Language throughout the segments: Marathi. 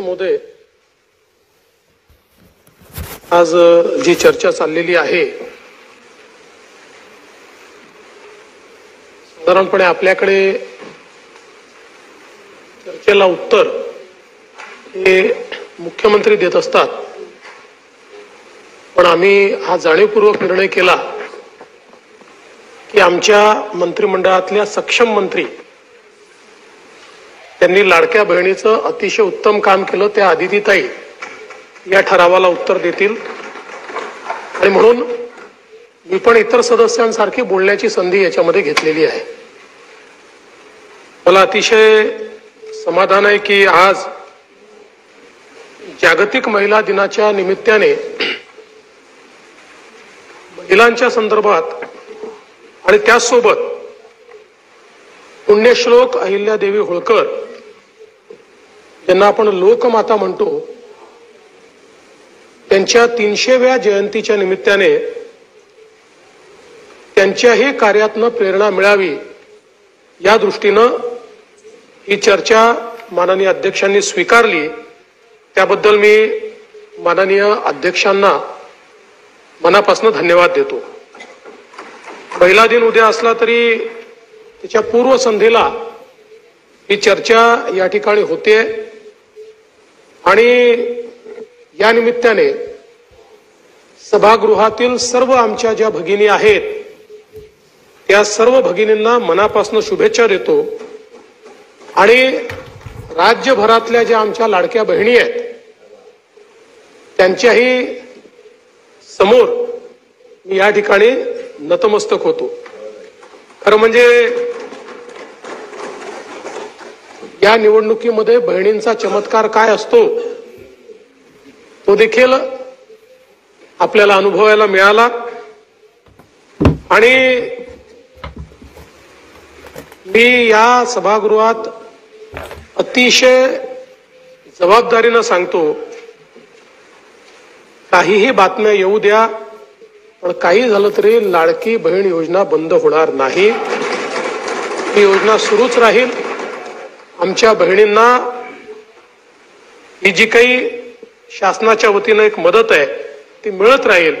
मोदय, आज जी चर्चा चाललेली आहे साधारणपणे आपल्याकडे चर्चेला उत्तर हे मुख्यमंत्री देत असतात, पण आम्ही हा जाणीवपूर्वक निर्णय केला की आमच्या मंत्रिमंडळातल्या सक्षम मंत्री त्यांनी लाडक्या बहिणीचं अतिशय उत्तम काम केलं, त्या आदितीताई या ठरावाला उत्तर देतील आणि म्हणून मी पण इतर सदस्यांसारखी बोलण्याची संधी याच्यामध्ये घेतलेली आहे। मला अतिशय समाधान आहे की आज जागतिक महिला दिनाच्या निमित्ताने महिलांच्या संदर्भात आणि त्यासोबत पुण्यश्लोक अहिल्यादेवी होळकर ज्यांना आपण लोकमाता म्हणतो, त्यांच्या 300व्या जयंतीच्या निमित्ताने त्यांच्याही कार्यातनं प्रेरणा मिळावी या दृष्टीनं ही चर्चा माननीय अध्यक्षांनी स्वीकारली, त्याबद्दल मी माननीय अध्यक्षांना मनापासून धन्यवाद देतो। महिला दिन उद्या असला तरी त्याच्या पूर्वसंध्येला ही चर्चा या ठिकाणी होते आणि या निमित्ताने सभागृहातील सर्व आमच्या ज्या भगिनी आहेत त्या सर्व भगिनींना मनापासून शुभेच्छा देतो आणि राज्यभरातल्या ज्या आमच्या लाडक्या बहिणी आहेत त्यांच्याही समोर मी या ठिकाणी नतमस्तक होतो। खरं म्हणजे या निवडणुकीमध्ये बहिणींचा चमत्कार काय असतो तो देखील आपल्याला अनुभवायला मिळाला आणि मी या सभागृहात अतिशय जबाबदारीनं सांगतो, काहीही बातम्या येऊ द्या पण काही झालं तरी लाडकी बहीण योजना बंद होणार नाही, ही योजना सुरूच राहील। आमच्या बहिणींना ही जी काही शासनाच्या वतीनं एक मदत आहे ती मिळत राहील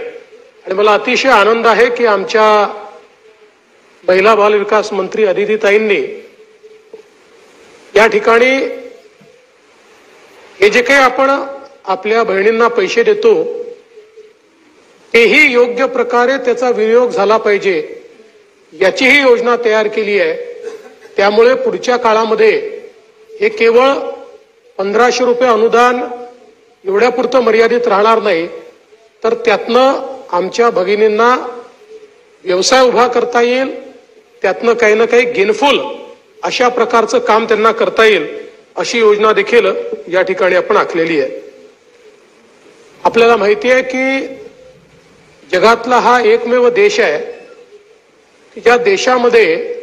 आणि मला अतिशय आनंद आहे की आमच्या महिला बाल विकास मंत्री अदितीताईंनी या ठिकाणी हे जे काही आपण आपल्या बहिणींना पैसे देतो तेही योग्य प्रकारे त्याचा विनियोग झाला पाहिजे याची ही योजना तयार केली आहे। त्यामुळे पुढच्या काळामध्ये हे केवळ 1500 रुपये अनुदान एवढ्यापुरतं मर्यादित राहणार नाही, तर त्यातनं आमच्या भगिनींना व्यवसाय उभा करता येईल, त्यातनं काही ना काही गेनफुल अशा प्रकारचं काम त्यांना करता येईल अशी योजना देखील या ठिकाणी आपण आखलेली आहे। आपल्याला माहिती आहे की जगातला हा एकमेव देश आहे की ज्या देशामध्ये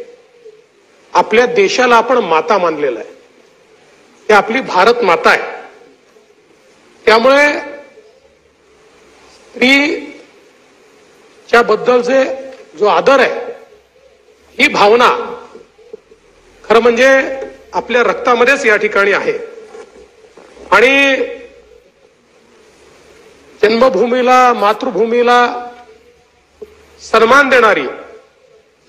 आपल्या देशाला आपण माता मानलेला आहे, ती आपली भारत माता आहे। त्यामुळे स्त्रीच्या बद्दलचे जो आदर आहे ही भावना खरं म्हणजे आपल्या रक्तामध्येच या ठिकाणी आहे आणि जन्मभूमीला मातृभूमीला सन्मान देणारी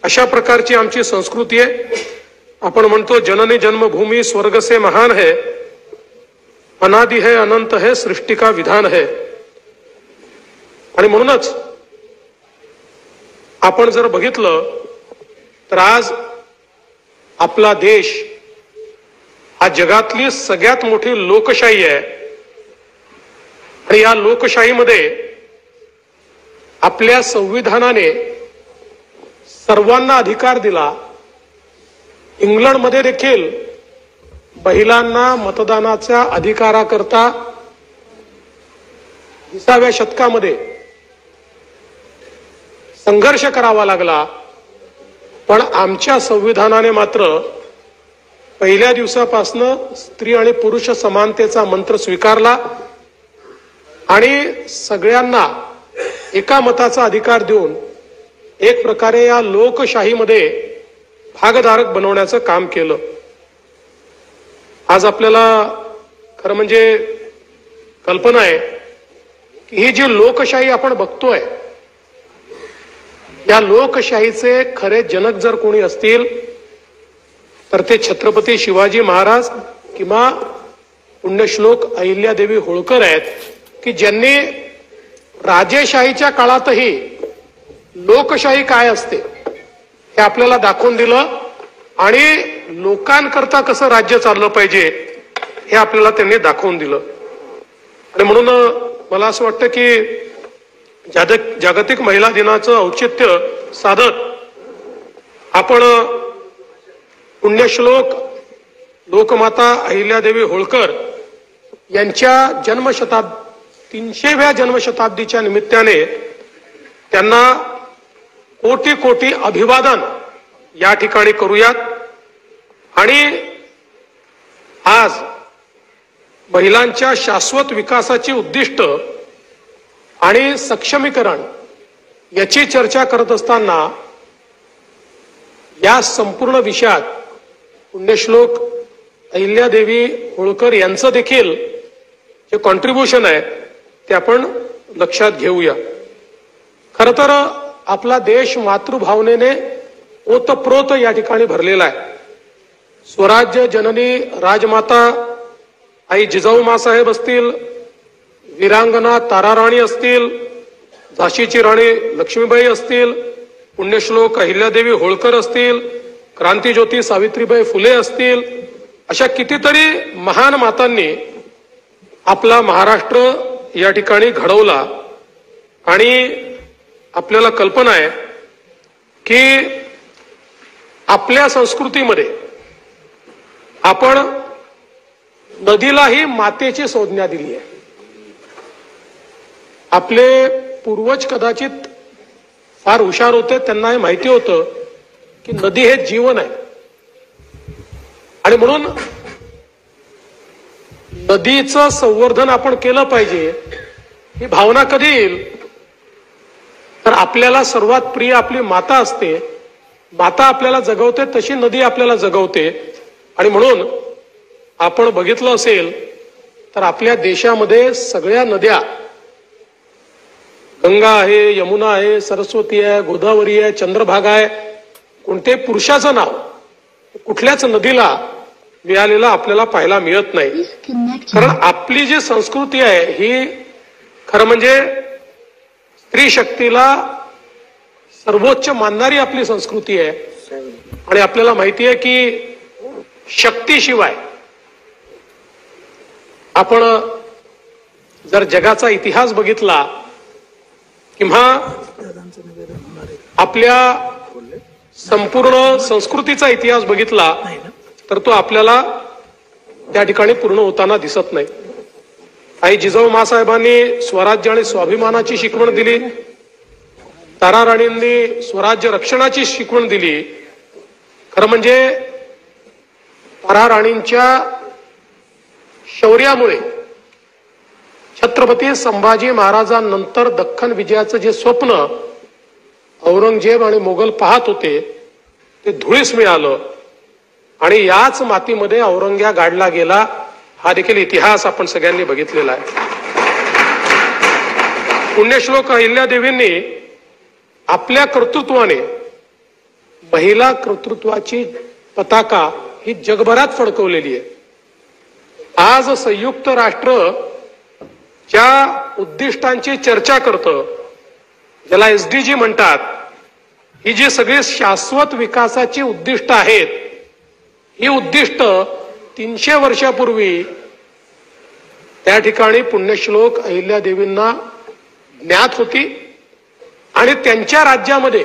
अशा प्रकारची आमची संस्कृती आहे। आपण म्हणतो जननी जन्मभूमी स्वर्ग से महान है, अनादि है अनंत है सृष्टि का विधान है। आणि म्हणूनच आपण जर बघितलं तर आज आपला देश हा जगातली सगळ्यात मोठी लोकशाही आहे आणि या लोकशाहीमध्ये आपल्या संविधानाने सर्वांना अधिकार दिला। इंग्लंडमध्ये देखील महिलांना मतदानाच्या अधिकाराकरता 20व्या शतकामध्ये संघर्ष करावा लागला, पण आमच्या संविधानाने मात्र पहिल्या दिवसापासून स्त्री आणि पुरुष समानतेचा मंत्र स्वीकारला आणि सगळ्यांना एका मताचा अधिकार देऊन एक प्रकारे या लोकशाहीमध्ये भागधारक बनवण्याचं काम केलं। आज आपल्याला खरं म्हणजे कल्पना आहे की ही जी लोकशाही आपण बघतोय, या लोकशाहीचे खरे जनक जर कोणी असतील तर ते छत्रपती शिवाजी महाराज किंवा पुण्यश्लोक अहिल्यादेवी होळकर आहेत, की ज्यांनी राजेशाहीच्या काळातही लोकशाही काय असते हे आपल्याला दाखवून दिलं आणि लोकांकरता कसं राज्य चाललं पाहिजे हे आपल्याला त्यांनी दाखवून दिलं. आणि म्हणून मला असं वाटतं की जागतिक महिला दिनाचं औचित्य साधत आपण पुण्यश्लोक लोकमाता अहिल्यादेवी होळकर यांच्या 300व्या जन्मशताब्दीच्या निमित्ताने त्यांना कोटी कोटी अभिवादन या ठिकाणी करूयात. आणि आज महिलांच्या शाश्वत विकासाची उद्दिष्ट आणि सक्षमीकरण याची चर्चा करत असताना या संपूर्ण विषयात पुण्यश्लोक अहिल्यादेवी होळकर यांचं देखील जे कॉन्ट्रीब्युशन आहे ते आपण लक्षात घेऊया. खरं तर आपला देश मातृभावनेने ओतप्रोत या ठिकाणी भरलेला आहे. स्वराज्य जननी राजमाता आई जिजाऊ मासाहेब असतील, वीरांगना ताराराणी असतील, झाशीची राणी लक्ष्मीबाई असतील, पुण्यश्लोक अहिल्यादेवी होळकर असतील, क्रांतिज्योती सावित्रीबाई फुले असतील, अशा कितीतरी महान मातांनी आपला महाराष्ट्र या ठिकाणी घडवला. आणि आपल्याला कल्पना आहे की आपल्या संस्कृतीमध्ये आपण नदीलाही मातेची संज्ञा दिली आहे. आपले पूर्वज कदाचित फार हुशार होते, त्यांना हे माहिती होतं की नदी हे जीवन आहे. आणि म्हणून नदीचं संवर्धन आपण केलं पाहिजे. ही भावना कधी येईल तर आपल्याला सर्वात प्रिय आपली माता असते. माता आपल्याला जगवते तशी नदी आपल्याला जगवते. आणि म्हणून आपण बघितलं असेल तर आपल्या देशामध्ये सगळ्या नद्या, गंगा आहे, यमुना आहे, सरस्वती आहे, गोदावरी आहे, चंद्रभागा आहे, कोणते पुरुषाचं नाव कुठल्याच नदीला मिळालेलं आपल्याला पाहायला मिळत नाही. कारण आपली जी संस्कृती आहे ही खरं म्हणजे स्त्री शक्तीला सर्वोच्च मानणारी आपली संस्कृती आहे. आणि आपल्याला माहिती आहे की शक्तीशिवाय आपण जर जगाचा इतिहास बघितला किंवा आपल्या संपूर्ण संस्कृतीचा इतिहास बघितला तर तो आपल्याला त्या ठिकाणी पूर्ण होताना दिसत नाही. आई जिजाऊ मासाहेबांनी स्वराज्य आणि स्वाभिमानाची शिकवण दिली. ताराराणींनी स्वराज्य रक्षणाची शिकवण दिली. खरं म्हणजे ताराराणींच्या शौर्यामुळे छत्रपती संभाजी महाराजांनंतर दख्खन विजयाचं जे स्वप्न औरंगजेब आणि मोगल पाहत होते ते धुळीस मिळालं. आणि याच मातीमध्ये औरंग्या गाडला गेला. हा देखील इतिहास आपण सगळ्यांनी बघितलेला आहे. पुण्यश्लोक अहिल्यादेवींनी आपल्या कर्तृत्वाने महिला कर्तृत्वाची पताका ही जगभरात फडकवलेली आहे. आज संयुक्त राष्ट्र ज्या उद्दिष्टांची चर्चा करतं, ज्याला SDG म्हणतात, ही जी सगळी शाश्वत विकासाची उद्दिष्ट आहेत, ही उद्दिष्ट 300 वर्षापूर्वी त्या ठिकाणी पुण्यश्लोक अहिल्यादेवींना ज्ञात होती. आणि त्यांच्या राज्यामध्ये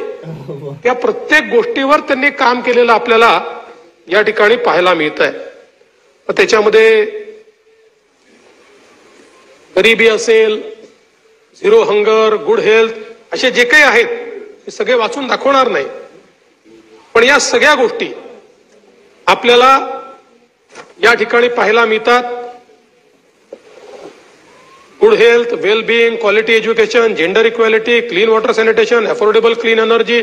त्या प्रत्येक गोष्टीवर त्यांनी काम केलेलं आपल्याला या ठिकाणी पाहायला मिळत आहे. त्याच्यामध्ये गरिबी असेल, झिरो हंगर, गुड हेल्थ, असे जे काही आहेत हे सगळे वाचून दाखवणार नाही. पण या सगळ्या गोष्टी आपल्याला या ठिकाणी पाहायला मिळतात. Good health, well being, quality education, gender equality, clean water sanitation, affordable clean energy,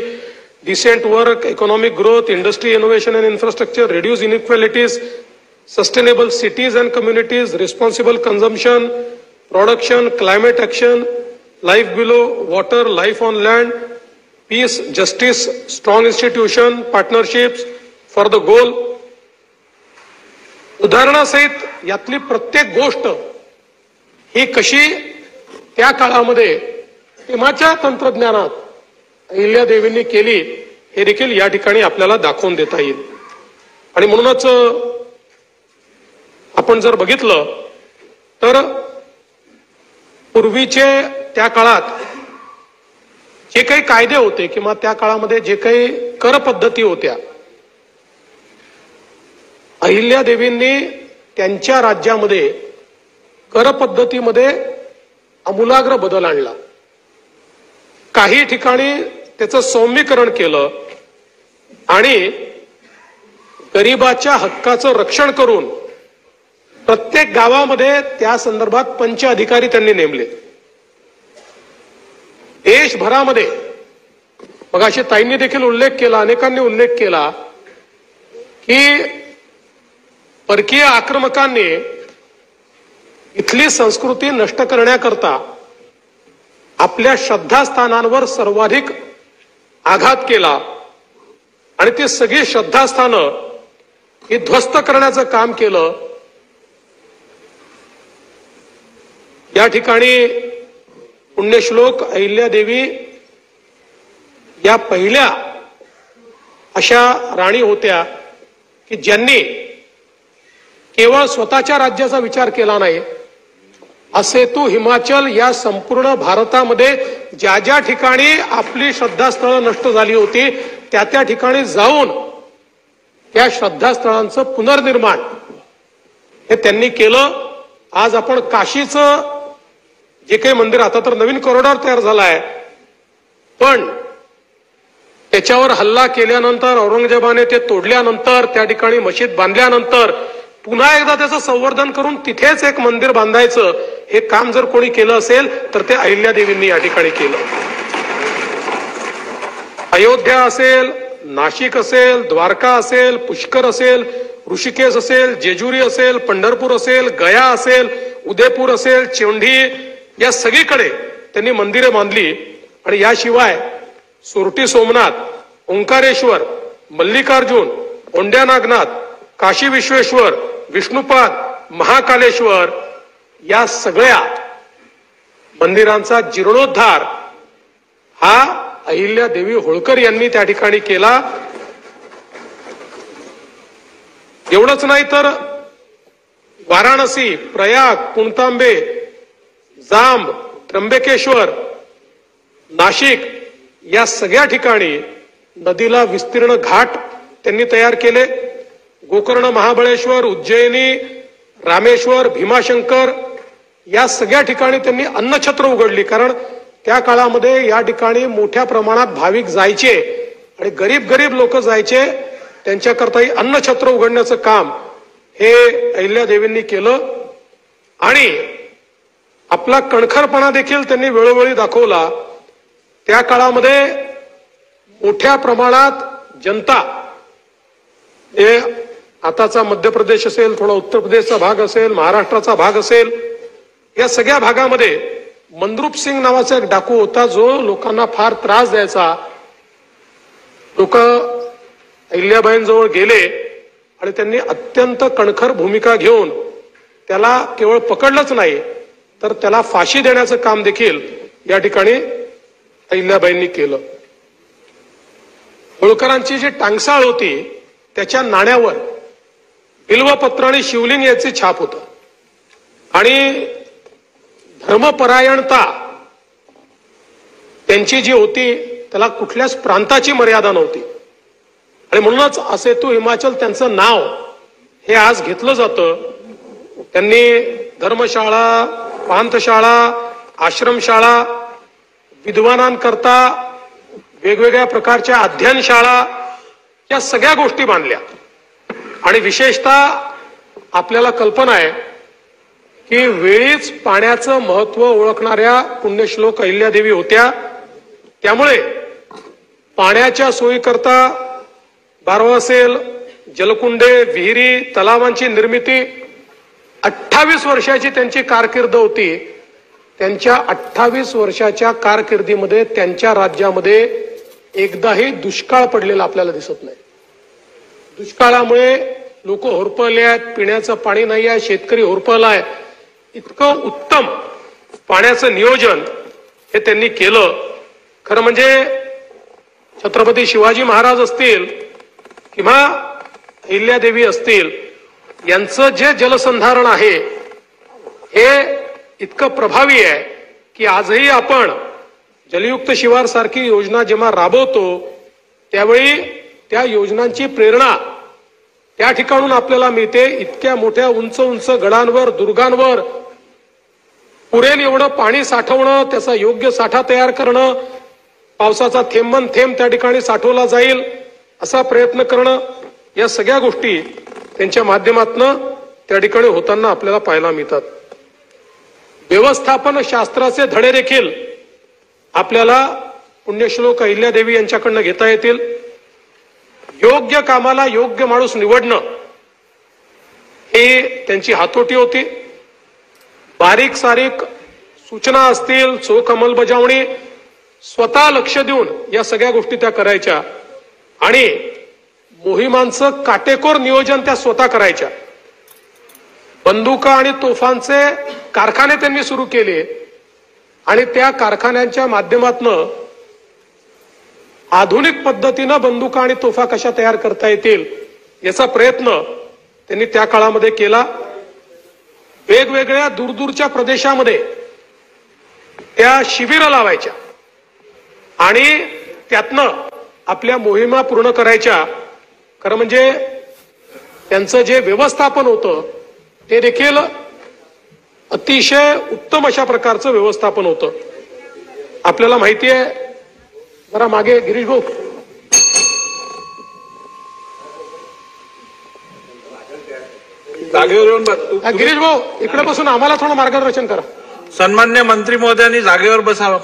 decent work, economic growth, industry innovation and infrastructure, reduce inequalities, sustainable cities and communities, responsible consumption, production, climate action, life below water, life on land, peace, justice, strong institution, partnerships for the goal. उदाहरणासहित यातली प्रत्येक गोष्ट ही कशी त्या काळामध्ये तेव्हाच्या तंत्रज्ञानात अहिल्यादेवींनी केली हे देखील या ठिकाणी आपल्याला दाखवून देता येईल. आणि म्हणूनच आपण जर बघितलं तर पूर्वीचे त्या काळात जे काही कायदे होते किंवा त्या काळामध्ये जे काही कर पद्धती होत्या, अहिल्यादेवींनी त्यांच्या राज्यामध्ये कर पद्धतीमध्ये आमूलाग्र बदल आणला. काही ठिकाणी त्याचं सौम्यीकरण केलं आणि गरिबाच्या हक्काचं रक्षण करून प्रत्येक गावामध्ये त्या संदर्भात पंच अधिकारी त्यांनी नेमले. देशभरामध्ये मगाशी ताईंनी देखील उल्लेख केला, अनेकांनी उल्लेख केला की परकीय आक्रमकांनी इथली संस्कृती नष्ट करण्याकरता आपल्या श्रद्धास्थानांवर सर्वाधिक आघात केला आणि ती सगळी श्रद्धास्थानं ही ध्वस्त करण्याचं काम केलं. या ठिकाणी पुण्यश्लोक अहिल्यादेवी या पहिल्या अशा राणी होत्या की ज्यांनी केवळ स्वतःच्या राज्याचा विचार केला नाही, असेतू हिमाचल या संपूर्ण भारतामध्ये ज्या ज्या ठिकाणी आपली श्रद्धास्थळं नष्ट झाली होती त्या त्या ठिकाणी जाऊन त्या श्रद्धास्थळांचं पुनर्निर्माण हे त्यांनी केलं. आज आपण काशीचं जे काही मंदिर, आता तर नवीन कॉरिडॉर तयार झाला आहे, पण त्याच्यावर हल्ला केल्यानंतर, औरंगजेबाने ते तोडल्यानंतर, त्या ठिकाणी मशीद बांधल्यानंतर पुन्हा एकदा त्याचं संवर्धन करून तिथेच एक मंदिर बांधायचं हे काम जर कोणी केलं असेल तर ते अहिल्यादेवींनी या ठिकाणी केलं. अयोध्या असेल, नाशिक असेल, द्वारका असेल, पुष्कर असेल, ऋषिकेश असेल, जेजुरी असेल, पंढरपूर असेल, गया असेल, उदयपूर असेल, चोंडी, या सगळीकडे त्यांनी मंदिरे बांधली. आणि याशिवाय सुरटी सोमनाथ, ओंकारेश्वर, मल्लिकार्जुन, औंढ्या नागनाथ, काशी विश्वेश्वर, विष्णुपाद, महाकालेश्वर या सगळ्या मंदिरांचा जीर्णोद्धार हा अहिल्यादेवी होळकर यांनी त्या ठिकाणी केला. एवढंच नाही तर वाराणसी, प्रयाग, पुणतांबे, जांब, त्र्यंबकेश्वर, नाशिक या सगळ्या ठिकाणी नदीला विस्तीर्ण घाट त्यांनी तयार केले. गोकर्ण, महाबळेश्वर, उज्जैनी, रामेश्वर, भीमाशंकर या सगळ्या ठिकाणी त्यांनी अन्नछत्र उघडली. कारण त्या काळामध्ये या ठिकाणी मोठ्या प्रमाणात भाविक जायचे आणि गरीब गरीब लोक जायचे, त्यांच्याकरताही अन्नछत्र उघडण्याचं काम हे अहिल्यादेवींनी केलं. आणि आपला कणखरपणा देखील त्यांनी वेळोवेळी दाखवला. त्या काळामध्ये मोठ्या प्रमाणात जनता, हे आताचा मध्य प्रदेश असेल, थोडा उत्तर प्रदेशचा भाग असेल, महाराष्ट्राचा भाग असेल, या सगळ्या भागामध्ये मंद्रुप सिंग नावाचा एक डाकू होता जो लोकांना फार त्रास द्यायचा. लोक अहिल्याबाईंजवळ गेले आणि त्यांनी अत्यंत कणखर भूमिका घेऊन त्याला केवळ पकडलंच नाही तर त्याला फाशी देण्याचं काम देखील या ठिकाणी अहिल्याबाईंनी केलं. होळकरांची जी टांगसाळ होती त्याच्या नाण्यावर बिल्वपत्र आणि शिवलिंग याची छाप होतं आणि धर्मपरायणता त्यांची जी होती त्याला कुठल्याच प्रांताची मर्यादा नव्हती. आणि म्हणूनच असेतू हिमाचल त्यांचं नाव हे आज घेतलं जातं. त्यांनी धर्मशाळा, पांथशाळा, आश्रमशाळा, विद्वानांकरता वेगवेगळ्या प्रकारच्या अध्ययनशाळा या सगळ्या गोष्टी बांधल्या. आणि विशेषतः आपल्याला कल्पना आहे की वेळीच पाण्याचं महत्व ओळखणाऱ्या पुण्यश्लोक अहिल्यादेवी होत्या. त्यामुळे पाण्याच्या सोयीकरता बारव असेल, जलकुंडे, विहिरी, तलावांची निर्मिती 28 वर्षाची त्यांची कारकीर्द होती. त्यांच्या 28 वर्षाच्या कारकिर्दीमध्ये त्यांच्या राज्यामध्ये एकदाही दुष्काळ पडलेला आपल्याला दिसत नाही. दुष्काळामुळे लोक होरपळले आहेत, पिण्याचं पाणी नाही आहे, शेतकरी होरपळलाय. इतकं उत्तम पाण्याचं नियोजन हे त्यांनी केलं. खरं म्हणजे छत्रपती शिवाजी महाराज असतील किंवा अहिल्यादेवी असतील, यांचं जे जलसंधारण आहे हे इतकं प्रभावी आहे की आजही आपण जलयुक्त शिवार सारखी योजना जेव्हा राबवतो त्यावेळी त्या योजनांची प्रेरणा त्या ठिकाणून आपल्याला मिळते. इतक्या मोठ्या उंच उंच गडांवर, दुर्गांवर पुरेल एवढं पाणी साठवणं, त्याचा योग्य साठा तयार करणं, पावसाचा थेंबन थेंब त्या ठिकाणी साठवला जाईल असा प्रयत्न करणं, या सगळ्या गोष्टी त्यांच्या माध्यमातून त्या ठिकाणी होताना आपल्याला पाहायला मिळतात. व्यवस्थापन शास्त्राचे धडे देखील आपल्याला पुण्यश्लोक अहिल्यादेवी यांच्याकडनं घेता येतील. योग्य कामाला योग्य माणूस निवडणं हे त्यांची हातोटी होती. बारीक सारीक सूचना असतील, चोख अंमलबजावणी, स्वतः लक्ष देऊन या सगळ्या गोष्टी त्या करायच्या आणि मोहिमांचं काटेकोर नियोजन त्या स्वतः करायच्या. बंदुका आणि तोफांचे कारखाने त्यांनी सुरू केले आणि त्या कारखान्यांच्या माध्यमातून आधुनिक पद्धतीनं बंदुका आणि तोफा कशा तयार करता येतील याचा प्रयत्न त्यांनी त्या काळामध्ये केला. वेगवेगळ्या दूरदूरच्या प्रदेशामध्ये त्या शिबिरं लावायच्या आणि त्यातनं आपल्या मोहिमा पूर्ण करायच्या. खरं म्हणजे त्यांचं जे व्यवस्थापन होतं ते देखील अतिशय उत्तम अशा प्रकारचं व्यवस्थापन होतं. आपल्याला माहिती आहे, जरा मागे गिरीश भाऊ, जागेवर येऊन गिरीश भाऊ इकडे बसून आम्हाला थोडं मार्गदर्शन करा. सन्मान्य मंत्री महोदयांनी जागेवर बसावं.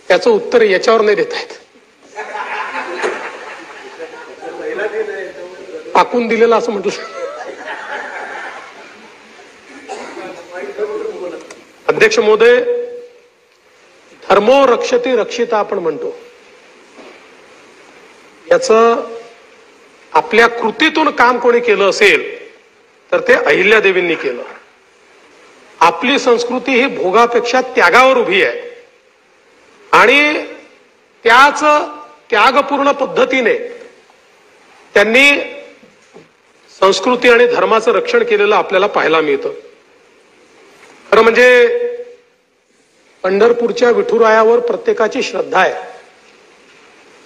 त्याचं उत्तर याच्यावर नाही देता येत, टाकून दिलेलं असं म्हटलं. अध्यक्ष महोदय, धर्मो रक्षति रक्षिता आपण म्हणतो, याचं आपल्या कृतीतून काम कोणी केलं असेल तर ते अहिल्यादेवींनी केलं. आपली संस्कृती ही भोगापेक्षा त्यागावर उभी आहे आणि त्याच त्यागपूर्ण पद्धतीने त्यांनी संस्कृती आणि धर्माचं रक्षण केलेलं आपल्याला पाहायला मिळतं. खरं म्हणजे पंढरपूरच्या विठुरायावर प्रत्येकाची श्रद्धा आहे,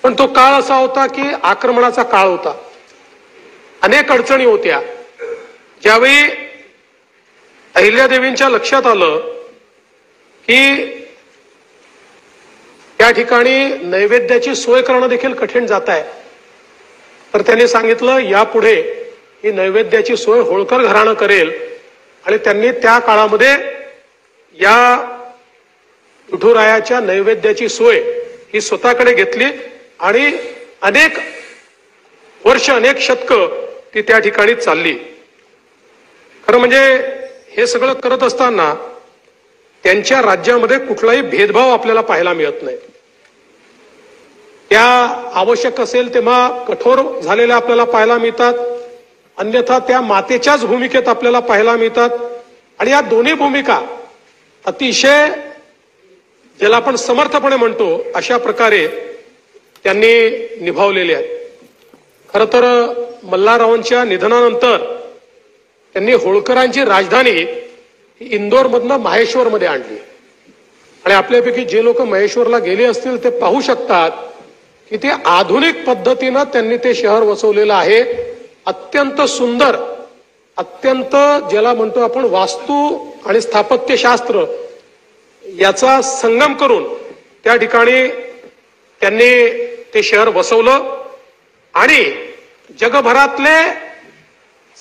पण तो काळ असा होता की आक्रमणाचा काळ होता, अनेक अडचणी होत्या. ज्यावेळी अहिल्यादेवींच्या लक्षात आलं की त्या ठिकाणी नैवेद्याची सोय करणं देखील कठीण जात आहे, तर त्यांनी सांगितलं यापुढे ही नैवेद्याची सोय होळकर घराणं करेल. आणि त्यांनी त्या काळामध्ये या विठुरायाच्या नैवेद्याची सोय ही स्वतःकडे घेतली आणि अनेक वर्ष, अनेक शतकं ती त्या ठिकाणी चालली. खरं म्हणजे हे सगळं करत असताना त्यांच्या राज्यामध्ये कुठलाही भेदभाव आपल्याला पाहायला मिळत नाही. त्या आवश्यक असेल तेव्हा कठोर झालेल्या आपल्याला पाहायला मिळतात, अन्यथा त्या मातेच्याच भूमिकेत आपल्याला पाहायला मिळतात. आणि या दोन्ही भूमिका अतिशय ज्याला आपण समर्थपणे म्हणतो अशा प्रकारे त्यांनी निभावलेल्या आहेत. खरं तर मल्हाररावांच्या निधनानंतर त्यांनी होळकरांची राजधानी इंदोरमधनं माहेश्वरमध्ये आणली. आणि आपल्यापैकी जे लोक महेश्वरला गेले असतील ते पाहू शकतात की ते आधुनिक पद्धतीनं त्यांनी ते शहर वसवलेलं आहे. अत्यंत सुंदर, अत्यंत ज्याला म्हणतो आपण वास्तू आणि स्थापत्यशास्त्र याचा संगम करून त्या ठिकाणी त्यांनी ते शहर वसवलं. आणि जगभरातले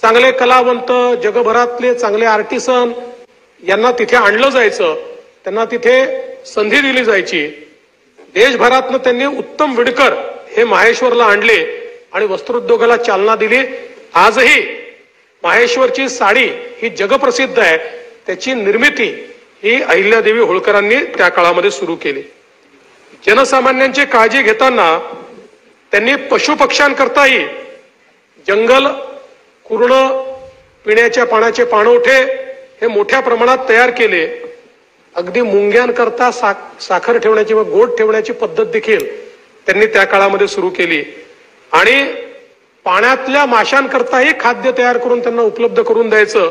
चांगले कलावंत, जगभरातले चांगले आर्टिसन यांना तिथे आणलं जायचं, त्यांना तिथे संधी दिली जायची. देशभरातनं त्यांनी उत्तम विणकर हे माहेश्वरला आणले आणि वस्त्रोद्योगाला चालना दिली. आजही माहेश्वरची साडी ही जगप्रसिद्ध आहे. त्याची निर्मिती ही अहिल्यादेवी होळकरांनी त्या काळामध्ये सुरू केली. जनसामान्यांची काळजी घेताना त्यांनी पशुपक्ष्यांकरताही जंगल, कुरण, पिण्याच्या पाण्याचे पाणवठे हे मोठ्या प्रमाणात तयार केले. अगदी मुंग्यांकरता साखर ठेवण्याची व गोड ठेवण्याची पद्धत देखील त्यांनी त्या काळामध्ये सुरू केली आणि पाण्यातल्या माशांकरताही खाद्य तयार करून त्यांना उपलब्ध करून द्यायचं.